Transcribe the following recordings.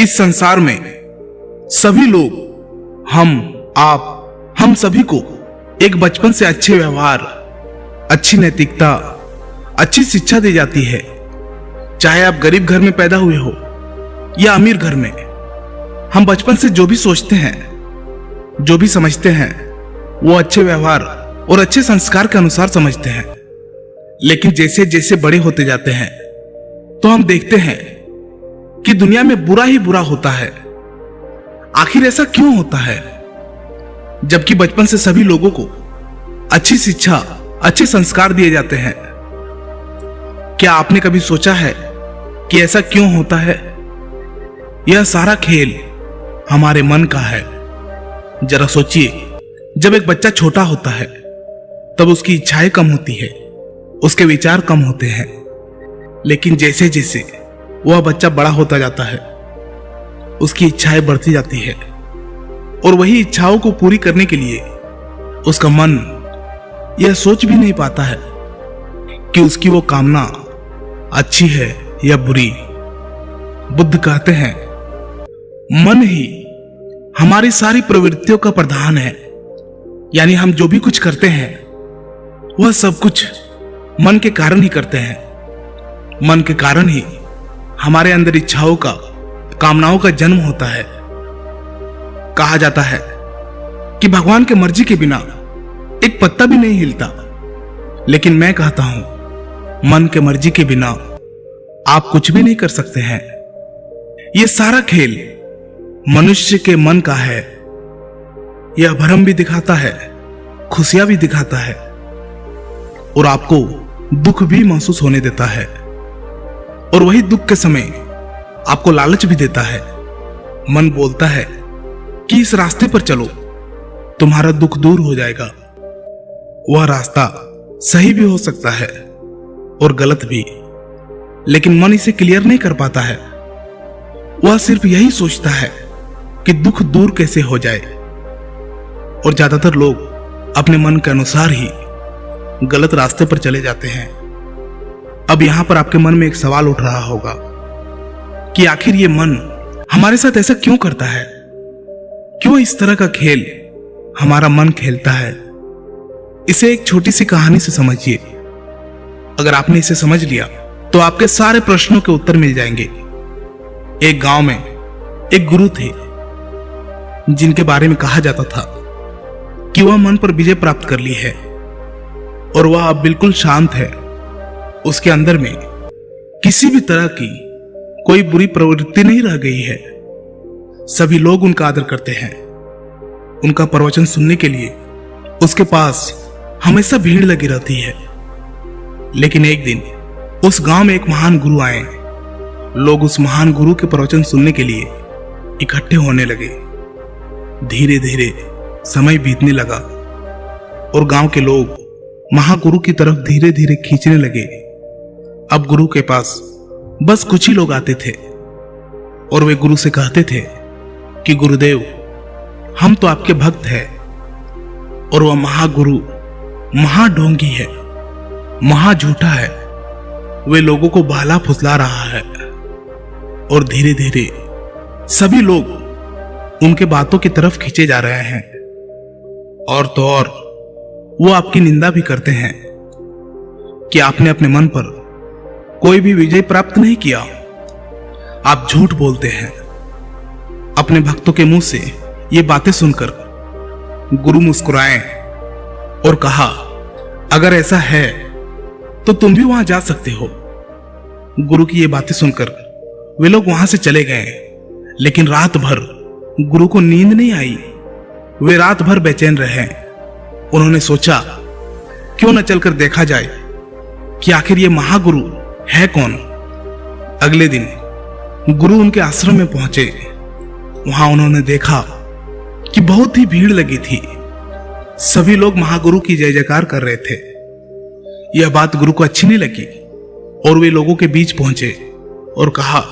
इस संसार में सभी लोग, हम सभी को एक बचपन से अच्छे व्यवहार, अच्छी नैतिकता, अच्छी शिक्षा दी जाती है। चाहे आप गरीब घर में पैदा हुए हो या अमीर घर में, हम बचपन से जो भी सोचते हैं, जो भी समझते हैं, वो अच्छे व्यवहार और अच्छे संस्कार के अनुसार समझते हैं। लेकिन जैसे जैसे बड़े होते जाते हैं तो हम देखते हैं कि दुनिया में बुरा ही बुरा होता है। आखिर ऐसा क्यों होता है, जबकि बचपन से सभी लोगों को अच्छी शिक्षा, अच्छे संस्कार दिए जाते हैं? क्या आपने कभी सोचा है कि ऐसा क्यों होता है? यह सारा खेल हमारे मन का है। जरा सोचिए, जब एक बच्चा छोटा होता है तब उसकी इच्छाएं कम होती है, उसके विचार कम होते हैं। लेकिन जैसे जैसे वह बच्चा बड़ा होता जाता है, उसकी इच्छाएं बढ़ती जाती है और वही इच्छाओं को पूरी करने के लिए उसका मन यह सोच भी नहीं पाता है कि उसकी वो कामना अच्छी है या बुरी। बुद्ध कहते हैं, मन ही हमारी सारी प्रवृत्तियों का प्रधान है। यानी हम जो भी कुछ करते हैं वह सब कुछ मन के कारण ही करते हैं। मन के कारण ही हमारे अंदर इच्छाओं का, कामनाओं का जन्म होता है। कहा जाता है कि भगवान की मर्जी के बिना एक पत्ता भी नहीं हिलता, लेकिन मैं कहता हूं, मन के मर्जी के बिना आप कुछ भी नहीं कर सकते हैं। यह सारा खेल मनुष्य के मन का है। यह भ्रम भी दिखाता है, खुशियां भी दिखाता है और आपको दुख भी महसूस होने देता है। और वही दुख के समय आपको लालच भी देता है। मन बोलता है कि इस रास्ते पर चलो, तुम्हारा दुख दूर हो जाएगा। वह रास्ता सही भी हो सकता है और गलत भी, लेकिन मन इसे क्लियर नहीं कर पाता है। वह सिर्फ यही सोचता है कि दुख दूर कैसे हो जाए। और ज्यादातर लोग अपने मन के अनुसार ही गलत रास्ते पर चले जाते हैं। अब यहां पर आपके मन में एक सवाल उठ रहा होगा कि आखिर ये मन हमारे साथ ऐसा क्यों करता है? क्यों इस तरह का खेल हमारा मन खेलता है? इसे एक छोटी सी कहानी से समझिए। अगर आपने इसे समझ लिया तो आपके सारे प्रश्नों के उत्तर मिल जाएंगे। एक गांव में एक गुरु थे जिनके बारे में कहा जाता था कि वह मन पर विजय प्राप्त कर ली है और वह अब बिल्कुल शांत है। उसके अंदर में किसी भी तरह की कोई बुरी प्रवृत्ति नहीं रह गई है। सभी लोग उनका आदर करते हैं। उनका प्रवचन सुनने के लिए उसके पास हमेशा भीड़ लगी रहती है। लेकिन एक दिन उस गांव में एक महान गुरु आए। लोग उस महान गुरु के प्रवचन सुनने के लिए इकट्ठे होने लगे। धीरे धीरे समय बीतने लगा और गांव के लोग महागुरु की तरफ धीरे धीरे खींचने लगे। अब गुरु के पास बस कुछ ही लोग आते थे और वे गुरु से कहते थे कि गुरुदेव, हम तो आपके भक्त हैं। और वह महागुरु महाढोंगी है, महाझूठा है। वे लोगों को बहला फुसला रहा है और धीरे धीरे सभी लोग उनके बातों की तरफ खींचे जा रहे हैं। और तो और वो आपकी निंदा भी करते हैं कि आपने अपने मन पर कोई भी विजय प्राप्त नहीं किया। आप झूठ बोलते हैं। अपने भक्तों के मुंह से ये बातें सुनकर गुरु मुस्कुराए और कहा, अगर ऐसा है तो तुम भी वहां जा सकते हो। गुरु की ये बातें सुनकर वे लोग वहां से चले गए। लेकिन रात भर गुरु को नींद नहीं आई। वे रात भर बेचैन रहे। उन्होंने सोचा, क्यों न चलकर देखा जाए कि आखिर ये महागुरु है कौन। अगले दिन गुरु उनके आश्रम में पहुंचे। वहां उन्होंने देखा कि बहुत ही भीड़ लगी थी। सभी लोग महागुरु की जय जयकार कर रहे थे। यह बात गुरु को अच्छी नहीं लगी और वे लोगों के बीच पहुंचे और कहा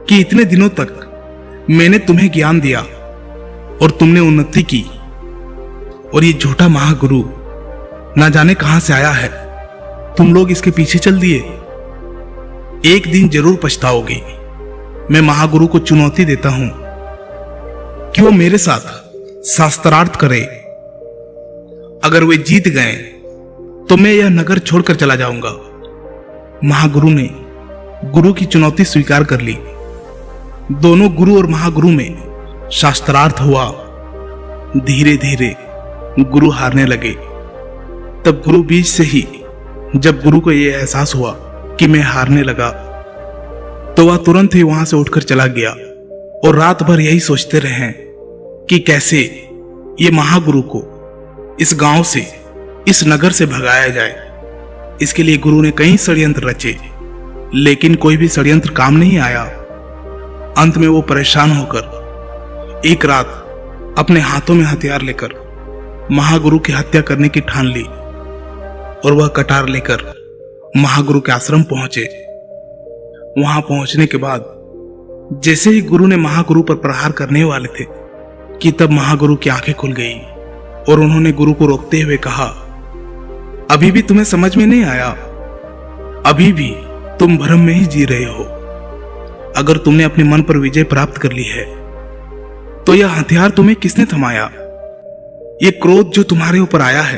कि इतने दिनों तक मैंने तुम्हें ज्ञान दिया और तुमने उन्नति की, और ये झूठा महागुरु ना जाने कहां से आया है। तुम लोग इसके पीछे चल दिए। एक दिन जरूर पछताओगे। मैं महागुरु को चुनौती देता हूं कि वो मेरे साथ शास्त्रार्थ करे। अगर वे जीत गए तो मैं यह नगर छोड़कर चला जाऊंगा। महागुरु ने गुरु की चुनौती स्वीकार कर ली। दोनों गुरु और महागुरु में शास्त्रार्थ हुआ। धीरे धीरे गुरु हारने लगे। तब गुरु बीच से ही जब गुरु को यह एहसास हुआ कि मैं हारने लगा, तो वह तुरंत ही वहां से उठकर चला गया और रात भर यही सोचते रहे कि कैसे ये महागुरु को इस गांव से, इस नगर से भगाया जाए। इसके लिए गुरु ने कई षड्यंत्र रचे, लेकिन कोई भी षड्यंत्र काम नहीं आया। अंत में वो परेशान होकर एक रात अपने हाथों में हथियार लेकर महागुरु की हत्या करने की ठान ली और वह कटार लेकर महागुरु के आश्रम पहुंचे। वहां पहुंचने के बाद जैसे ही गुरु ने महागुरु पर प्रहार करने वाले थे कि तब महागुरु की आंखें खुल गई और उन्होंने गुरु को रोकते हुए कहा, अभी भी तुम्हें समझ में नहीं आया? अभी भी तुम भ्रम में ही जी रहे हो। अगर तुमने अपने मन पर विजय प्राप्त कर ली है तो यह हथियार तुम्हें किसने थमाया? यह क्रोध जो तुम्हारे ऊपर आया है,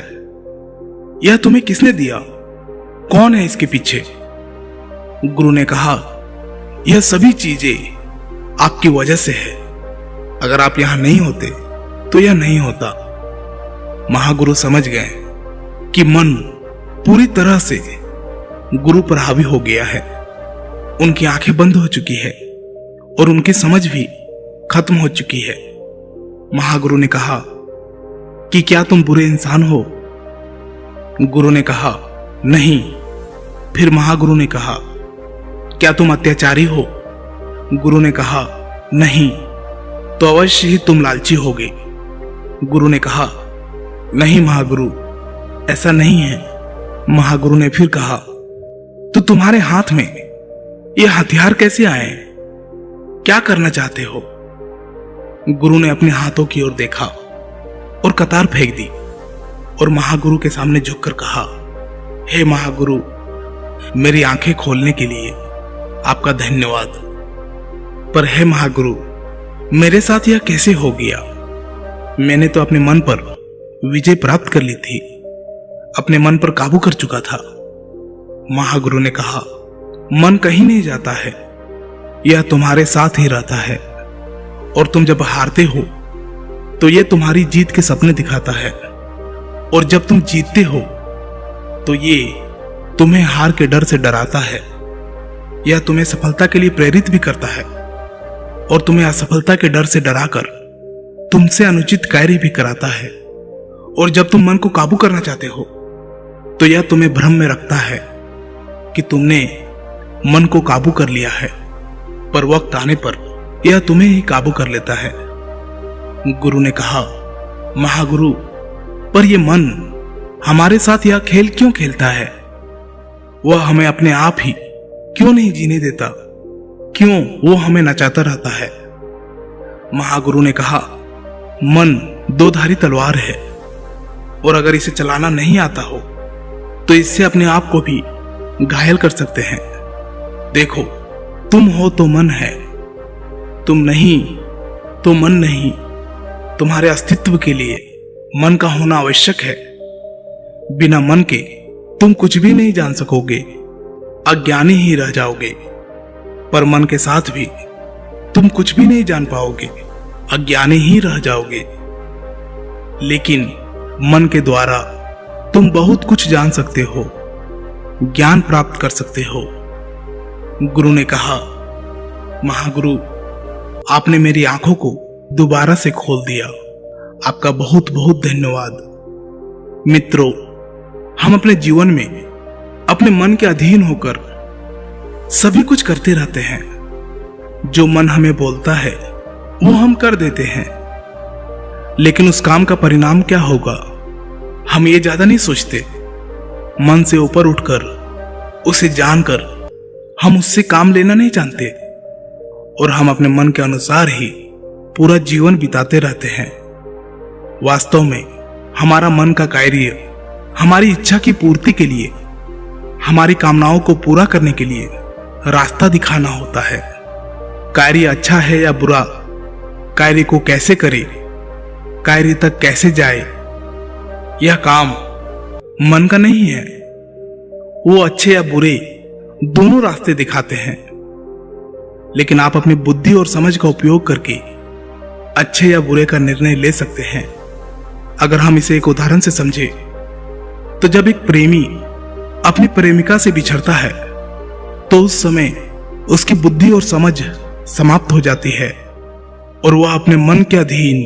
यह तुम्हें किसने दिया? कौन है इसके पीछे? गुरु ने कहा, यह सभी चीजें आपकी वजह से है। अगर आप यहां नहीं होते तो यह नहीं होता। महागुरु समझ गए कि मन पूरी तरह से गुरु पर हावी हो गया है। उनकी आंखें बंद हो चुकी है और उनकी समझ भी खत्म हो चुकी है। महागुरु ने कहा कि क्या तुम बुरे इंसान हो? गुरु ने कहा, नहीं। फिर महागुरु ने कहा, क्या तुम अत्याचारी हो? गुरु ने कहा, नहीं। तो अवश्य ही तुम लालची होगे। गुरु ने कहा, नहीं महागुरु, ऐसा नहीं है। महागुरु ने फिर कहा, तो तुम्हारे हाथ में ये हथियार कैसे आए? क्या करना चाहते हो? गुरु ने अपने हाथों की ओर देखा और कतार फेंक दी और महागुरु के सामने झुककर कहा, हे महागुरु, मेरी आंखें खोलने के लिए आपका धन्यवाद। पर हे महागुरु, मेरे साथ यह कैसे हो गया? मैंने तो अपने मन पर विजय प्राप्त कर ली थी, अपने मन पर काबू कर चुका था। महागुरु ने कहा, मन कहीं नहीं जाता है, यह तुम्हारे साथ ही रहता है। और तुम जब हारते हो तो यह तुम्हारी जीत के सपने दिखाता है, और जब तुम जीतते हो तो ये तुम्हें हार के डर से डराता है। यह तुम्हें सफलता के लिए प्रेरित भी करता है और तुम्हें असफलता के डर से डराकर तुमसे अनुचित कार्य भी कराता है। और जब तुम मन को काबू करना चाहते हो तो यह तुम्हें भ्रम में रखता है कि तुमने मन को काबू कर लिया है, पर वक्त आने पर यह तुम्हें ही काबू कर लेता है। गुरु ने कहा, महागुरु, पर यह मन हमारे साथ यह खेल क्यों खेलता है? वह हमें अपने आप ही क्यों नहीं जीने देता? क्यों वो हमें नचाता रहता है? महागुरु ने कहा, मन दो-धारी तलवार है और अगर इसे चलाना नहीं आता हो तो इससे अपने आप को भी घायल कर सकते हैं। देखो, तुम हो तो मन है, तुम नहीं तो मन नहीं। तुम्हारे अस्तित्व के लिए मन का होना आवश्यक है। बिना मन के तुम कुछ भी नहीं जान सकोगे, अज्ञानी ही रह जाओगे। पर मन के साथ भी तुम कुछ भी नहीं जान पाओगे, अज्ञानी ही रह जाओगे। लेकिन मन के द्वारा तुम बहुत कुछ जान सकते हो, ज्ञान प्राप्त कर सकते हो। गुरु ने कहा, महागुरु, आपने मेरी आंखों को दोबारा से खोल दिया। आपका बहुत बहुत धन्यवाद। मित्रों, हम अपने जीवन में अपने मन के अधीन होकर सभी कुछ करते रहते हैं। जो मन हमें बोलता है वो हम कर देते हैं, लेकिन उस काम का परिणाम क्या होगा हम ये ज्यादा नहीं सोचते। मन से ऊपर उठकर उसे जानकर हम उससे काम लेना नहीं जानते और हम अपने मन के अनुसार ही पूरा जीवन बिताते रहते हैं। वास्तव में हमारा मन का कार्य हमारी इच्छा की पूर्ति के लिए, हमारी कामनाओं को पूरा करने के लिए रास्ता दिखाना होता है। कार्य अच्छा है या बुरा, कार्य को कैसे करे, कार्य तक कैसे जाए, यह काम मन का नहीं है। वो अच्छे या बुरे दोनों रास्ते दिखाते हैं, लेकिन आप अपनी बुद्धि और समझ का उपयोग करके अच्छे या बुरे का निर्णय ले सकते हैं। अगर हम इसे एक उदाहरण से समझे तो जब एक प्रेमी अपनी प्रेमिका से बिछड़ता है तो उस समय उसकी बुद्धि और समझ समाप्त हो जाती है और वह अपने मन के अधीन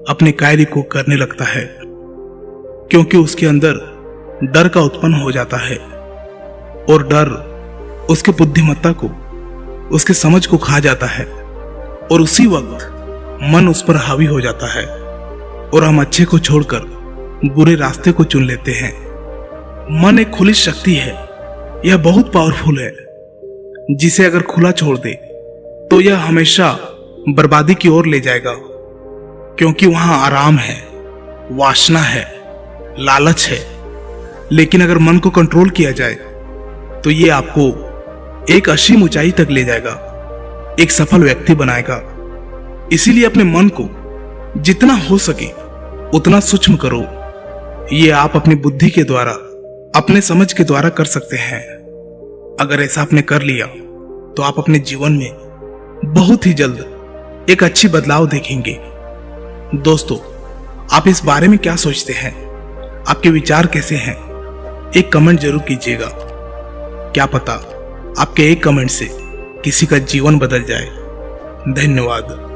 अपने कार्य को करने लगता है, क्योंकि उसके अंदर डर का उत्पन्न हो जाता है और डर उसकी बुद्धिमत्ता को, उसके समझ को खा जाता है और उसी वक्त मन उस पर हावी हो जाता है और हम अच्छे को छोड़कर बुरे रास्ते को चुन लेते हैं। मन एक खुली शक्ति है, यह बहुत पावरफुल है, जिसे अगर खुला छोड़ दे तो यह हमेशा बर्बादी की ओर ले जाएगा, क्योंकि वहां आराम है, वासना है, लालच है। लेकिन अगर मन को कंट्रोल किया जाए तो यह आपको एक असीम ऊंचाई तक ले जाएगा, एक सफल व्यक्ति बनाएगा। इसीलिए अपने मन को जितना हो सके उतना सूक्ष्म करो। ये आप अपनी बुद्धि के द्वारा, अपने समझ के द्वारा कर सकते हैं। अगर ऐसा आपने कर लिया तो आप अपने जीवन में बहुत ही जल्द एक अच्छी बदलाव देखेंगे। दोस्तों, आप इस बारे में क्या सोचते हैं? आपके विचार कैसे हैं? एक कमेंट जरूर कीजिएगा। क्या पता आपके एक कमेंट से किसी का जीवन बदल जाए। धन्यवाद।